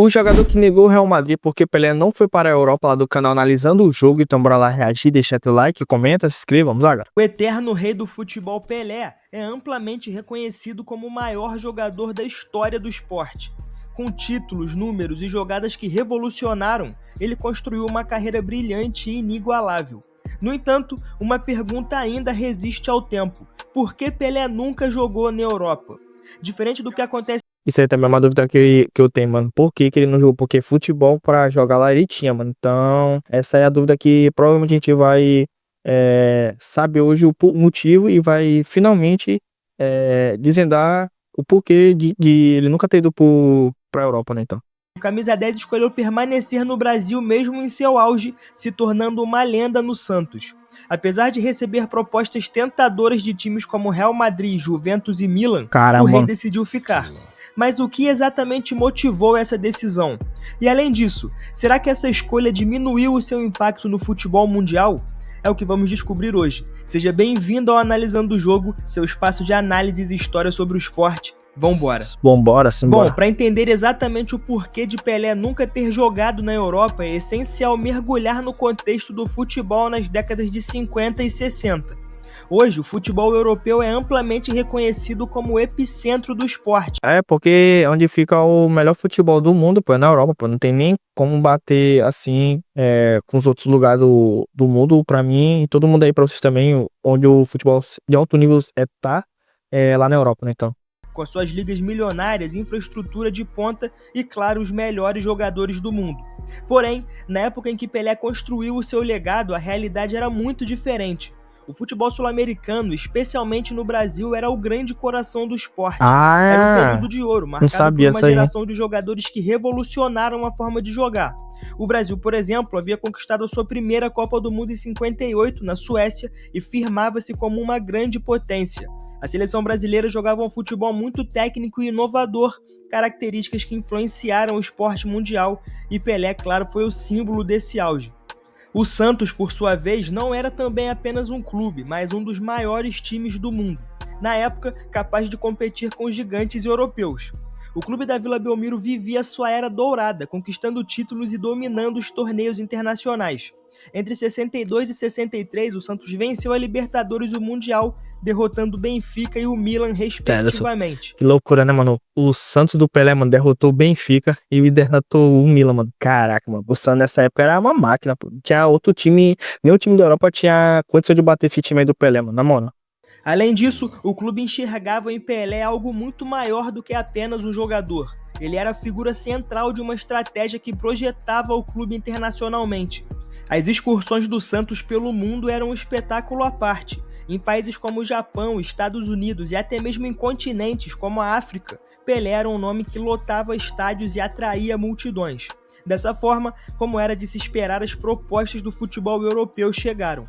O jogador que negou o Real Madrid porque Pelé não foi para a Europa, lá do canal Analisando o Jogo. Então bora lá reagir, deixa teu like, comenta, se inscreva, vamos lá, galera. O eterno rei do futebol Pelé é amplamente reconhecido como o maior jogador da história do esporte. Com títulos, números e jogadas que revolucionaram, ele construiu uma carreira brilhante e inigualável. No entanto, uma pergunta ainda resiste ao tempo: por que Pelé nunca jogou na Europa? Diferente do que acontece. Isso aí também é uma dúvida que eu tenho, mano. Por que ele não jogou? Porque futebol pra jogar lá ele tinha, mano. Então, essa é a dúvida que provavelmente a gente vai saber hoje o motivo e vai finalmente desvendar o porquê de ele nunca ter ido pra Europa, né, então. O camisa 10 escolheu permanecer no Brasil mesmo em seu auge, se tornando uma lenda no Santos. Apesar de receber propostas tentadoras de times como Real Madrid, Juventus e Milan, Caramba. o rei decidiu ficar. Mas o que exatamente motivou essa decisão? E além disso, será que essa escolha diminuiu o seu impacto no futebol mundial? É o que vamos descobrir hoje. Seja bem-vindo ao Analisando o Jogo, seu espaço de análises e história sobre o esporte. Vambora. Vambora, simbora. Bom, para entender exatamente o porquê de Pelé nunca ter jogado na Europa, é essencial mergulhar no contexto do futebol nas décadas de 50 e 60. Hoje, o futebol europeu é amplamente reconhecido como o epicentro do esporte. É, porque onde fica o melhor futebol do mundo, pô, é na Europa, pô. Não tem nem como bater assim com os outros lugares do mundo, pra mim, e todo mundo aí pra vocês também, onde o futebol de alto nível tá lá na Europa, né, então. Com as suas ligas milionárias, infraestrutura de ponta e, claro, os melhores jogadores do mundo. Porém, na época em que Pelé construiu o seu legado, a realidade era muito diferente. O futebol sul-americano, especialmente no Brasil, era o grande coração do esporte. Era um período de ouro, marcado por uma geração de jogadores que revolucionaram a forma de jogar. O Brasil, por exemplo, havia conquistado a sua primeira Copa do Mundo em 58, na Suécia, e firmava-se como uma grande potência. A seleção brasileira jogava um futebol muito técnico e inovador, características que influenciaram o esporte mundial, e Pelé, claro, foi o símbolo desse auge. O Santos, por sua vez, não era também apenas um clube, mas um dos maiores times do mundo, na época capaz de competir com os gigantes europeus. O clube da Vila Belmiro vivia sua era dourada, conquistando títulos e dominando os torneios internacionais. Entre 62 e 63, o Santos venceu a Libertadores e o Mundial, derrotando o Benfica e o Milan, respectivamente. Que loucura, né, mano? O Santos do Pelé, mano, derrotou o Benfica e derrotou o Milan, mano. Caraca, mano. O Santos nessa época era uma máquina, pô. Tinha outro time, nenhum time da Europa tinha condição de bater esse time aí do Pelé, mano, na moral. Além disso, o clube enxergava em Pelé algo muito maior do que apenas um jogador. Ele era a figura central de uma estratégia que projetava o clube internacionalmente. As excursões do Santos pelo mundo eram um espetáculo à parte. Em países como o Japão, Estados Unidos e até mesmo em continentes como a África, Pelé era um nome que lotava estádios e atraía multidões. Dessa forma, como era de se esperar, as propostas do futebol europeu chegaram.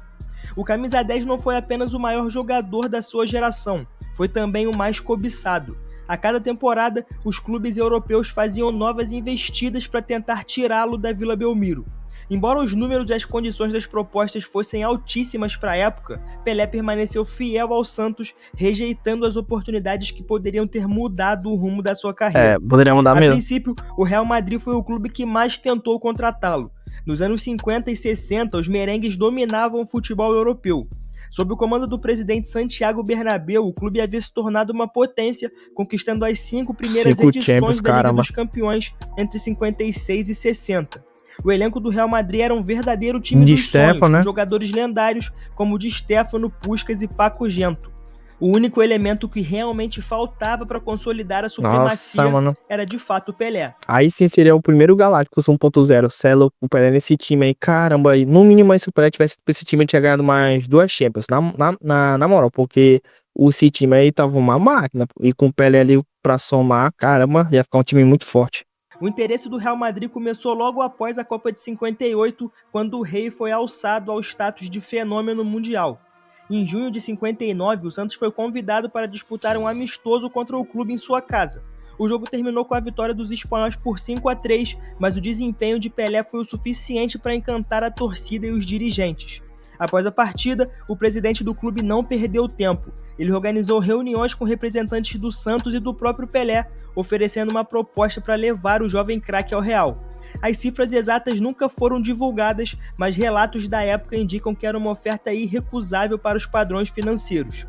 O camisa 10 não foi apenas o maior jogador da sua geração, foi também o mais cobiçado. A cada temporada, os clubes europeus faziam novas investidas para tentar tirá-lo da Vila Belmiro. Embora os números e as condições das propostas fossem altíssimas para a época, Pelé permaneceu fiel ao Santos, rejeitando as oportunidades que poderiam ter mudado o rumo da sua carreira. Poderia mudar mesmo. A princípio, o Real Madrid foi o clube que mais tentou contratá-lo. Nos anos 50 e 60, os merengues dominavam o futebol europeu. Sob o comando do presidente Santiago Bernabéu, o clube havia se tornado uma potência, conquistando as 5 primeiras edições da Liga dos Campeões entre 56 e 60. O elenco do Real Madrid era um verdadeiro time dos sonhos, com jogadores lendários como Di Stéfano, Puskás e Paco Gento. O único elemento que realmente faltava para consolidar a supremacia era de fato o Pelé. Aí sim seria o primeiro Galácticos 1.0. Celo, o Pelé nesse time aí, caramba, aí, no mínimo se o Pelé tivesse esse time, ele tinha ganhado mais 2 Champions, na moral, porque esse time aí tava uma máquina, e com o Pelé ali pra somar, caramba, ia ficar um time muito forte. O interesse do Real Madrid começou logo após a Copa de 58, quando o rei foi alçado ao status de fenômeno mundial. Em junho de 59, o Santos foi convidado para disputar um amistoso contra o clube em sua casa. O jogo terminou com a vitória dos espanhóis por 5-3, mas o desempenho de Pelé foi o suficiente para encantar a torcida e os dirigentes. Após a partida, o presidente do clube não perdeu tempo. Ele organizou reuniões com representantes do Santos e do próprio Pelé, oferecendo uma proposta para levar o jovem craque ao Real. As cifras exatas nunca foram divulgadas, mas relatos da época indicam que era uma oferta irrecusável para os padrões financeiros.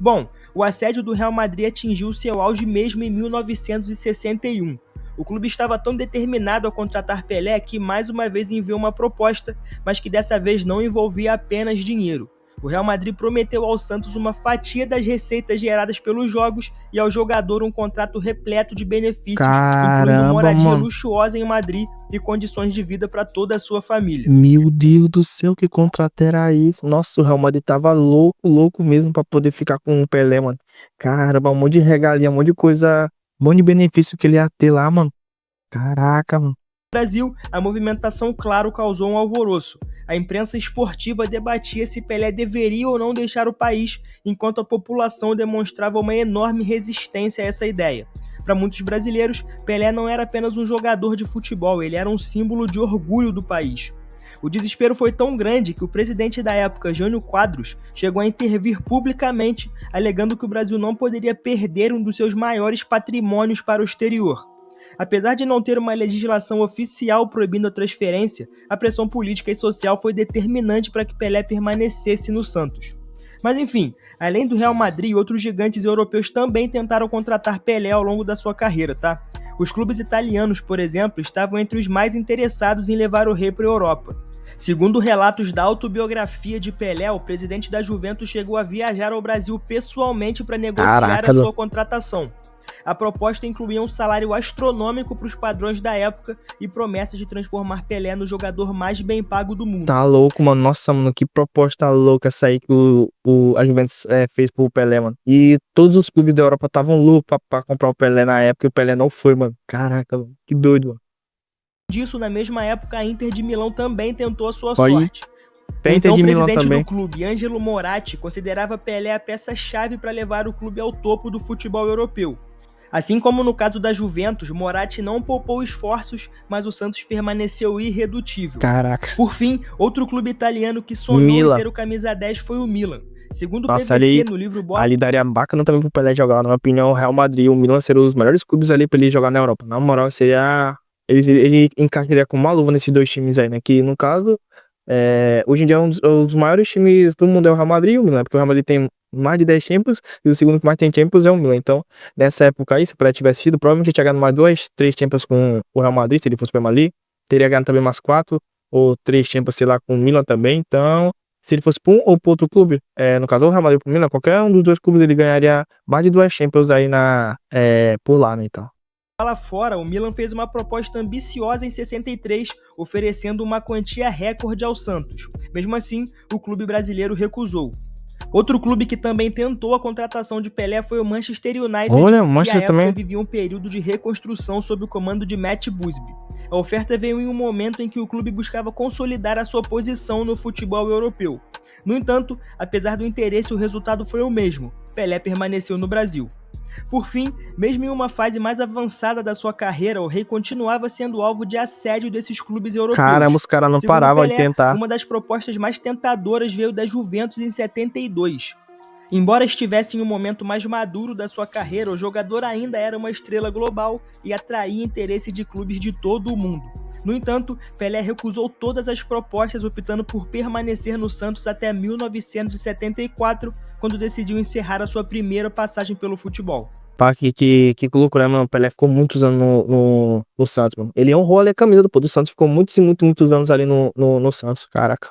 Bom, o assédio do Real Madrid atingiu seu auge mesmo em 1961. O clube estava tão determinado a contratar Pelé que mais uma vez enviou uma proposta, mas que dessa vez não envolvia apenas dinheiro. O Real Madrid prometeu ao Santos uma fatia das receitas geradas pelos jogos e ao jogador um contrato repleto de benefícios, incluindo moradia luxuosa em Madrid e condições de vida para toda a sua família. Meu Deus do céu, que contrato era isso? Nossa, o Real Madrid tava louco mesmo pra poder ficar com o Pelé, mano. Caramba, um monte de regalia, um monte de coisa, um monte de benefício que ele ia ter lá, mano. Caraca, mano. No Brasil, a movimentação, claro, causou um alvoroço. A imprensa esportiva debatia se Pelé deveria ou não deixar o país, enquanto a população demonstrava uma enorme resistência a essa ideia. Para muitos brasileiros, Pelé não era apenas um jogador de futebol, ele era um símbolo de orgulho do país. O desespero foi tão grande que o presidente da época, Jânio Quadros, chegou a intervir publicamente, alegando que o Brasil não poderia perder um dos seus maiores patrimônios para o exterior. Apesar de não ter uma legislação oficial proibindo a transferência, a pressão política e social foi determinante para que Pelé permanecesse no Santos. Mas enfim, além do Real Madrid, outros gigantes europeus também tentaram contratar Pelé ao longo da sua carreira, tá? Os clubes italianos, por exemplo, estavam entre os mais interessados em levar o rei para a Europa. Segundo relatos da autobiografia de Pelé, o presidente da Juventus chegou a viajar ao Brasil pessoalmente para negociar a sua contratação. A proposta incluía um salário astronômico para os padrões da época e promessa de transformar Pelé no jogador mais bem pago do mundo. Tá louco, mano. Nossa, mano, que proposta louca essa aí que a Juventus fez pro Pelé, mano. E todos os clubes da Europa estavam loucos pra comprar o Pelé na época e o Pelé não foi, mano. Caraca, mano, que doido, mano. Disso, na mesma época, a Inter de Milão também tentou a sua sorte. Então, o presidente do clube, Angelo Moratti, considerava Pelé a peça-chave para levar o clube ao topo do futebol europeu. Assim como no caso da Juventus, Moratti não poupou esforços, mas o Santos permaneceu irredutível. Caraca. Por fim, outro clube italiano que sonhou em ter o camisa 10 foi o Milan. Segundo o PVC, no livro Bola... Ali daria bacana também pro Pelé jogar, na minha opinião, o Real Madrid e o Milan seriam os melhores clubes ali pra ele jogar na Europa. Na moral, seria... Ele encaixaria com uma luva nesses dois times aí, né? Que, no caso, hoje em dia, os maiores times do mundo é o Real Madrid e o Milan, porque o Real Madrid tem mais de 10 Champions, e o segundo que mais tem Champions é o Milan. Então, nessa época aí, se o Pelé tivesse sido, provavelmente tinha ganhado mais 2, 3 Champions com o Real Madrid, se ele fosse para Madrid. Teria ganhado também mais 4 ou 3 Champions, sei lá, com o Milan também. Então, se ele fosse para um ou para outro clube, no caso, o Real Madrid ou o Milan, qualquer um dos dois clubes, ele ganharia mais de 2 Champions aí por lá, né, então. Lá fora, o Milan fez uma proposta ambiciosa em 63, oferecendo uma quantia recorde ao Santos. Mesmo assim, o clube brasileiro recusou. Outro clube que também tentou a contratação de Pelé foi o Manchester United, que à época vivia um período de reconstrução sob o comando de Matt Busby. A oferta veio em um momento em que o clube buscava consolidar a sua posição no futebol europeu. No entanto, apesar do interesse, o resultado foi o mesmo: Pelé permaneceu no Brasil. Por fim, mesmo em uma fase mais avançada da sua carreira, o rei continuava sendo alvo de assédio desses clubes europeus. Caramba, os caras não paravam de tentar. Uma das propostas mais tentadoras veio da Juventus em 72. Embora estivesse em um momento mais maduro da sua carreira, o jogador ainda era uma estrela global e atraía interesse de clubes de todo o mundo. No entanto, Pelé recusou todas as propostas, optando por permanecer no Santos até 1974, quando decidiu encerrar a sua primeira passagem pelo futebol. Pá, que loucura, mano. O Pelé ficou muitos anos no Santos, mano. Ele honrou ali a camisa do Santos, ficou muitos anos ali no Santos, caraca.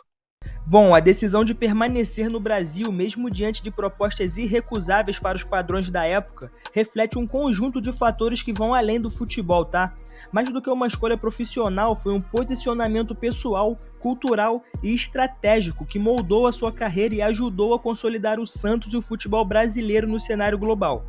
Bom, a decisão de permanecer no Brasil, mesmo diante de propostas irrecusáveis para os padrões da época, reflete um conjunto de fatores que vão além do futebol, tá? Mais do que uma escolha profissional, foi um posicionamento pessoal, cultural e estratégico que moldou a sua carreira e ajudou a consolidar o Santos e o futebol brasileiro no cenário global.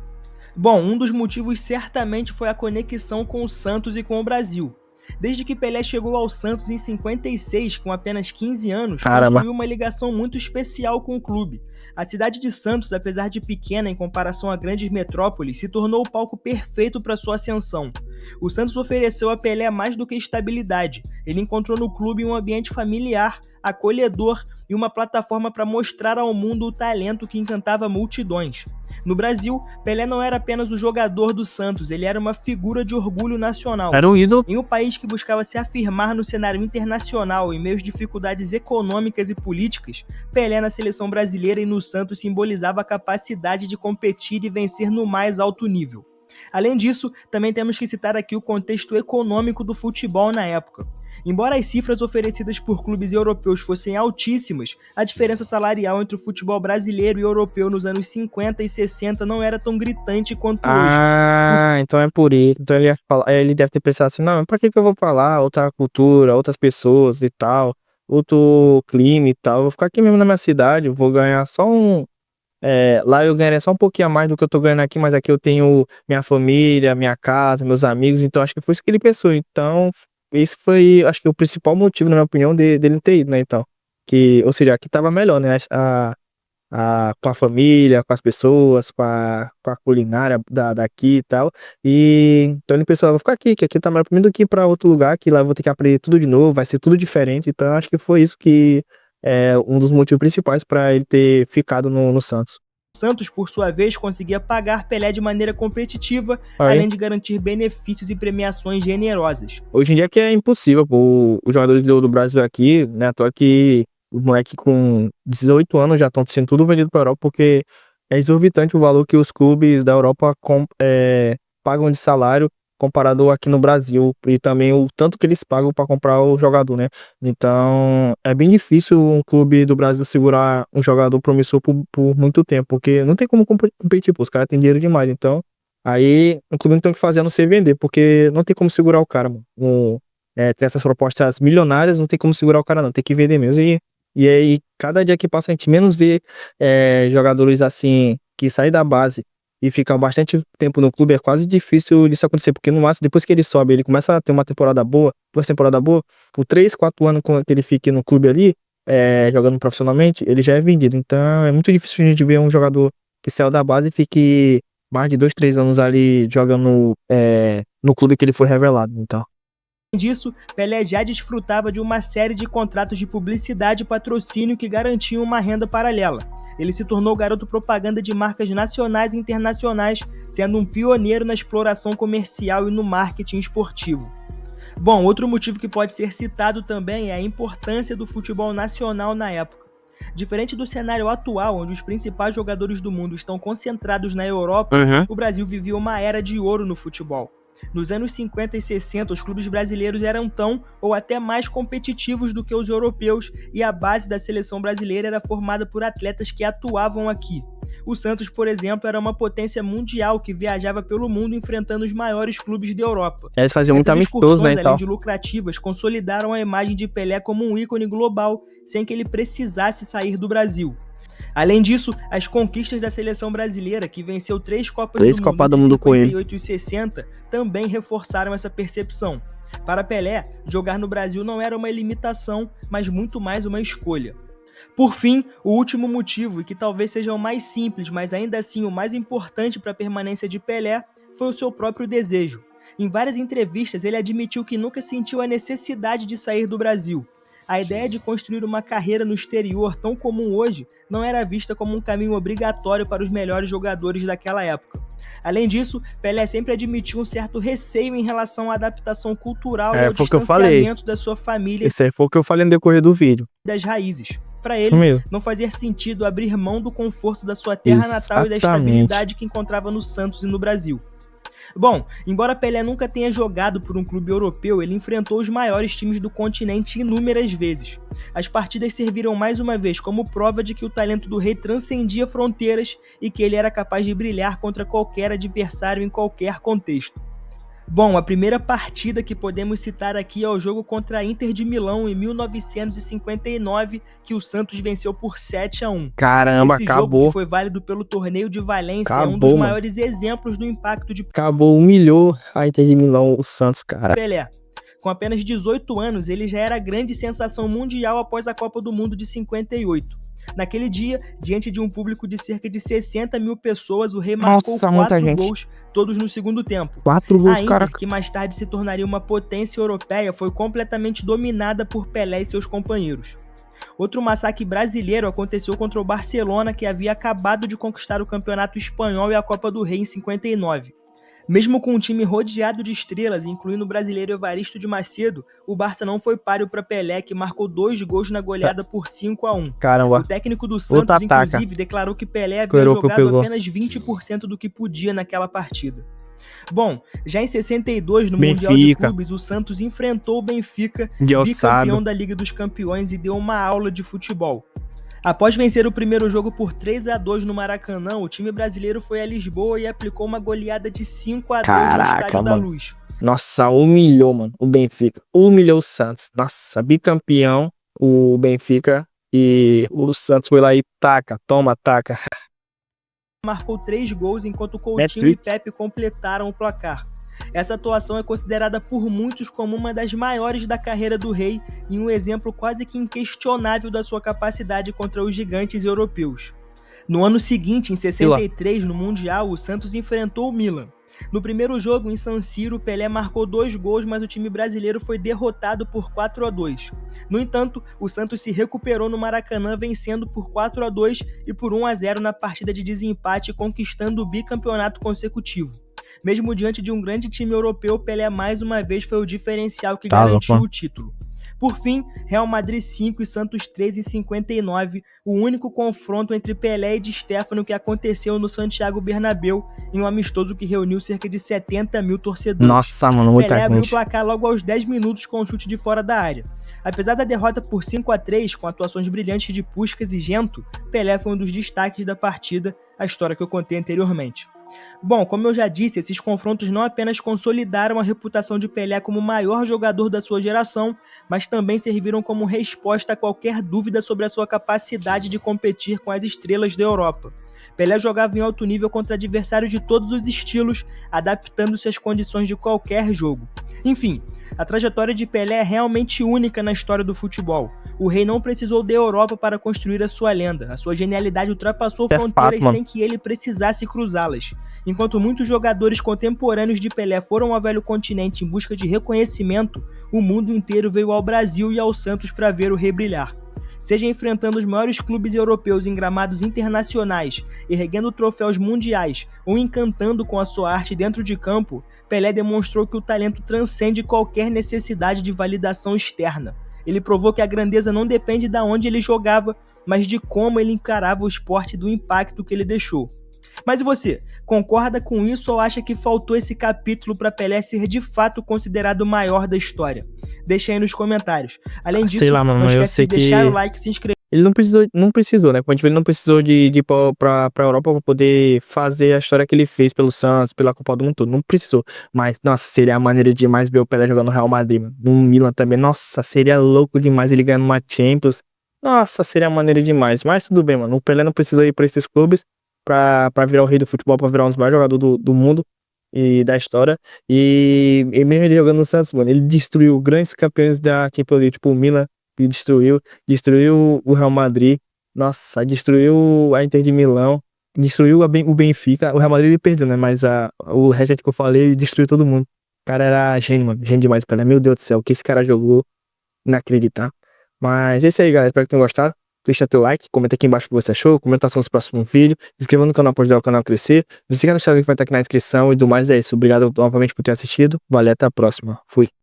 Bom, um dos motivos certamente foi a conexão com o Santos e com o Brasil. Desde que Pelé chegou ao Santos em 56, com apenas 15 anos, construiu uma ligação muito especial com o clube. A cidade de Santos, apesar de pequena em comparação a grandes metrópoles, se tornou o palco perfeito para sua ascensão. O Santos ofereceu a Pelé mais do que estabilidade. Ele encontrou no clube um ambiente familiar, acolhedor e uma plataforma para mostrar ao mundo o talento que encantava multidões. No Brasil, Pelé não era apenas o jogador do Santos, ele era uma figura de orgulho nacional. Era um ídolo. Em um país que buscava se afirmar no cenário internacional em meio às dificuldades econômicas e políticas, Pelé na seleção brasileira e no Santos simbolizava a capacidade de competir e vencer no mais alto nível. Além disso, também temos que citar aqui o contexto econômico do futebol na época. Embora as cifras oferecidas por clubes europeus fossem altíssimas, a diferença salarial entre o futebol brasileiro e europeu nos anos 50 e 60 não era tão gritante quanto hoje. Então é por isso. Então ele deve ter pensado assim, não, pra que eu vou pra lá? Outra cultura, outras pessoas e tal, outro clima e tal. Eu vou ficar aqui mesmo na minha cidade, eu vou ganhar só lá eu ganharia só um pouquinho a mais do que eu tô ganhando aqui, mas aqui eu tenho minha família, minha casa, meus amigos, então acho que foi isso que ele pensou. Então, esse foi, acho que o principal motivo, na minha opinião, dele não ter ido, né, então. Ou seja, aqui tava melhor, né, com a família, com as pessoas, com a culinária daqui e tal. Então ele pensou, vou ficar aqui, que aqui tá melhor pra mim do que ir pra outro lugar, que lá eu vou ter que aprender tudo de novo, vai ser tudo diferente. Então acho que foi isso que é um dos motivos principais pra ele ter ficado no Santos. Santos, por sua vez, conseguia pagar Pelé de maneira competitiva, Aí, além de garantir benefícios e premiações generosas. hoje em dia que é impossível, pô, os jogadores do Brasil aqui, né, à toa que os moleques com 18 anos já estão sendo tudo vendido pra Europa, porque é exorbitante o valor que os clubes da Europa pagam de salário comparado aqui no Brasil, e também o tanto que eles pagam para comprar o jogador, né? Então é bem difícil um clube do Brasil segurar um jogador promissor por muito tempo, porque não tem como competir, pô, os caras têm dinheiro demais. Então aí o clube não tem o que fazer a não ser vender, porque não tem como segurar o cara, mano. Tem essas propostas milionárias, não tem como segurar o cara, não, tem que vender mesmo. E aí, cada dia que passa, a gente menos vê jogadores assim que saem da base e ficam bastante tempo no clube. É quase difícil disso acontecer, porque no máximo, depois que ele sobe, ele começa a ter uma temporada boa, duas temporadas boas, por 3, 4 anos que ele fique no clube ali, jogando profissionalmente, ele já é vendido. Então é muito difícil a gente ver um jogador que saiu da base e fique mais de 2, 3 anos ali jogando no clube que ele foi revelado. Então. Além disso, Pelé já desfrutava de uma série de contratos de publicidade e patrocínio que garantiam uma renda paralela. Ele se tornou garoto propaganda de marcas nacionais e internacionais, sendo um pioneiro na exploração comercial e no marketing esportivo. Bom, outro motivo que pode ser citado também é a importância do futebol nacional na época. Diferente do cenário atual, onde os principais jogadores do mundo estão concentrados na Europa, o Brasil vivia uma era de ouro no futebol. Nos anos 50 e 60, os clubes brasileiros eram tão ou até mais competitivos do que os europeus, e a base da seleção brasileira era formada por atletas que atuavam aqui. O Santos, por exemplo, era uma potência mundial que viajava pelo mundo enfrentando os maiores clubes da Europa. Eles faziam muito amistoso, né, além de lucrativas, consolidaram a imagem de Pelé como um ícone global, sem que ele precisasse sair do Brasil. Além disso, as conquistas da seleção brasileira, que venceu 3 Copas do Mundo entre 58 e 60, também reforçaram essa percepção. Para Pelé, jogar no Brasil não era uma limitação, mas muito mais uma escolha. Por fim, o último motivo, e que talvez seja o mais simples, mas ainda assim o mais importante para a permanência de Pelé, foi o seu próprio desejo. Em várias entrevistas, ele admitiu que nunca sentiu a necessidade de sair do Brasil. A ideia de construir uma carreira no exterior, tão comum hoje, não era vista como um caminho obrigatório para os melhores jogadores daquela época. Além disso, Pelé sempre admitiu um certo receio em relação à adaptação cultural e ao distanciamento da sua família. Isso aí foi o que eu falei no decorrer do vídeo. Das raízes. Para ele, não fazia sentido abrir mão do conforto da sua terra natal e da estabilidade que encontrava no Santos e no Brasil. Bom, embora Pelé nunca tenha jogado por um clube europeu, ele enfrentou os maiores times do continente inúmeras vezes. As partidas serviram mais uma vez como prova de que o talento do rei transcendia fronteiras e que ele era capaz de brilhar contra qualquer adversário em qualquer contexto. Bom, a primeira partida que podemos citar aqui é o jogo contra a Inter de Milão em 1959, que o Santos venceu por 7-1. Caramba, Esse acabou. jogo, que foi válido pelo torneio de Valência, é um dos maiores exemplos do impacto de Acabou, humilhou a Inter de Milão, o Santos, cara. Pelé. Com apenas 18 anos, ele já era grande sensação mundial após a Copa do Mundo de 58. Naquele dia, diante de um público de cerca de 60 mil pessoas, o rei marcou 4 gols, todos no segundo tempo. 4 gols, cara. Que mais tarde se tornaria uma potência europeia, foi completamente dominada por Pelé e seus companheiros. Outro massacre brasileiro aconteceu contra o Barcelona, que havia acabado de conquistar o Campeonato Espanhol e a Copa do Rei em 59. Mesmo com um time rodeado de estrelas, incluindo o brasileiro Evaristo de Macedo, o Barça não foi páreo para Pelé, que marcou 2 gols na goleada por 5-1. Caramba. O técnico do Outra Santos, ataca. inclusive, declarou que Pelé Que o havia europeu jogado pegou. apenas 20% do que podia naquela partida. Bom, já em 62, no Mundial de Benfica. Clubes, o Santos enfrentou o Benfica, De bicampeão ossado. da Liga dos Campeões, e deu uma aula de futebol. Após vencer o primeiro jogo por 3-2 no Maracanã, o time brasileiro foi a Lisboa e aplicou uma goleada de 5-2 no Caraca, Estádio da mano. Luz. Nossa, humilhou, mano, o Benfica. Humilhou o Santos. Nossa, bicampeão, o Benfica. E o Santos foi lá e taca, toma, taca. Marcou 3 gols, enquanto Coutinho e Pepe completaram o placar. Essa atuação é considerada por muitos como uma das maiores da carreira do Rei e um exemplo quase que inquestionável da sua capacidade contra os gigantes europeus. No ano seguinte, em 63, no Mundial, o Santos enfrentou o Milan. No primeiro jogo, em San Siro, Pelé marcou 2 gols, mas o time brasileiro foi derrotado por 4-2. No entanto, o Santos se recuperou no Maracanã, vencendo por 4-2 e por 1-0 na partida de desempate, conquistando o bicampeonato consecutivo. Mesmo diante de um grande time europeu, Pelé mais uma vez foi o diferencial que garantiu o título. Por fim, Real Madrid 5 e Santos 3 em 59, o único confronto entre Pelé e Di Stéfano que aconteceu no Santiago Bernabéu, em um amistoso que reuniu cerca de 70 mil torcedores. Nossa, mano, muita Pelé abriu o gente. placar logo aos 10 minutos com um chute de fora da área. Apesar da derrota por 5-3, com atuações brilhantes de Puskás e Gento, Pelé foi um dos destaques da partida, a história que eu contei anteriormente. Bom, como eu já disse, esses confrontos não apenas consolidaram a reputação de Pelé como o maior jogador da sua geração, mas também serviram como resposta a qualquer dúvida sobre a sua capacidade de competir com as estrelas da Europa. Pelé jogava em alto nível contra adversários de todos os estilos, adaptando-se às condições de qualquer jogo. Enfim, a trajetória de Pelé é realmente única na história do futebol. O Rei não precisou da Europa para construir a sua lenda. A sua genialidade ultrapassou fronteiras sem que ele precisasse cruzá-las. Enquanto muitos jogadores contemporâneos de Pelé foram ao velho continente em busca de reconhecimento, o mundo inteiro veio ao Brasil e ao Santos para ver o Rei brilhar. Seja enfrentando os maiores clubes europeus em gramados internacionais, erguendo troféus mundiais ou encantando com a sua arte dentro de campo, Pelé demonstrou que o talento transcende qualquer necessidade de validação externa. Ele provou que a grandeza não depende de onde ele jogava, mas de como ele encarava o esporte e do impacto que ele deixou. Mas e você? Concorda com isso ou acha que faltou esse capítulo para Pelé ser de fato considerado o maior da história? Deixa aí nos comentários. Além disso, não esquece de deixar o like, se inscrever. Ele não precisou, né? Como a gente vê, ele não precisou de ir pra Europa pra poder fazer a história que ele fez pelo Santos, pela Copa do Mundo todo. Não precisou. Mas, nossa, seria a maneira demais ver o Pelé jogando no Real Madrid, mano. No Milan também. Nossa, seria louco demais ele ganhando uma Champions. Nossa, seria a maneira demais. Mas tudo bem, mano. O Pelé não precisa ir pra esses clubes pra virar o rei do futebol, pra virar um dos maiores jogadores do mundo e da história. E mesmo ele jogando no Santos, mano, ele destruiu grandes campeões da Champions League, tipo o Milan. E destruiu o Real Madrid, nossa, destruiu a Inter de Milão, destruiu o Benfica. O Real Madrid ele perdeu, né? Mas o resto que eu falei, ele destruiu todo mundo. O cara era gênio, mano, gênio demais, Pelé. Meu Deus do céu, o que esse cara jogou, inacreditável. Mas é isso aí, galera, espero que tenham gostado. Deixa teu like, comenta aqui embaixo o que você achou, comenta sobre os próximos vídeos, se inscreva no canal para ajudar o canal a crescer. Não siga no Instagram que vai estar aqui na descrição e do mais é isso. Obrigado novamente por ter assistido, valeu, até a próxima, fui.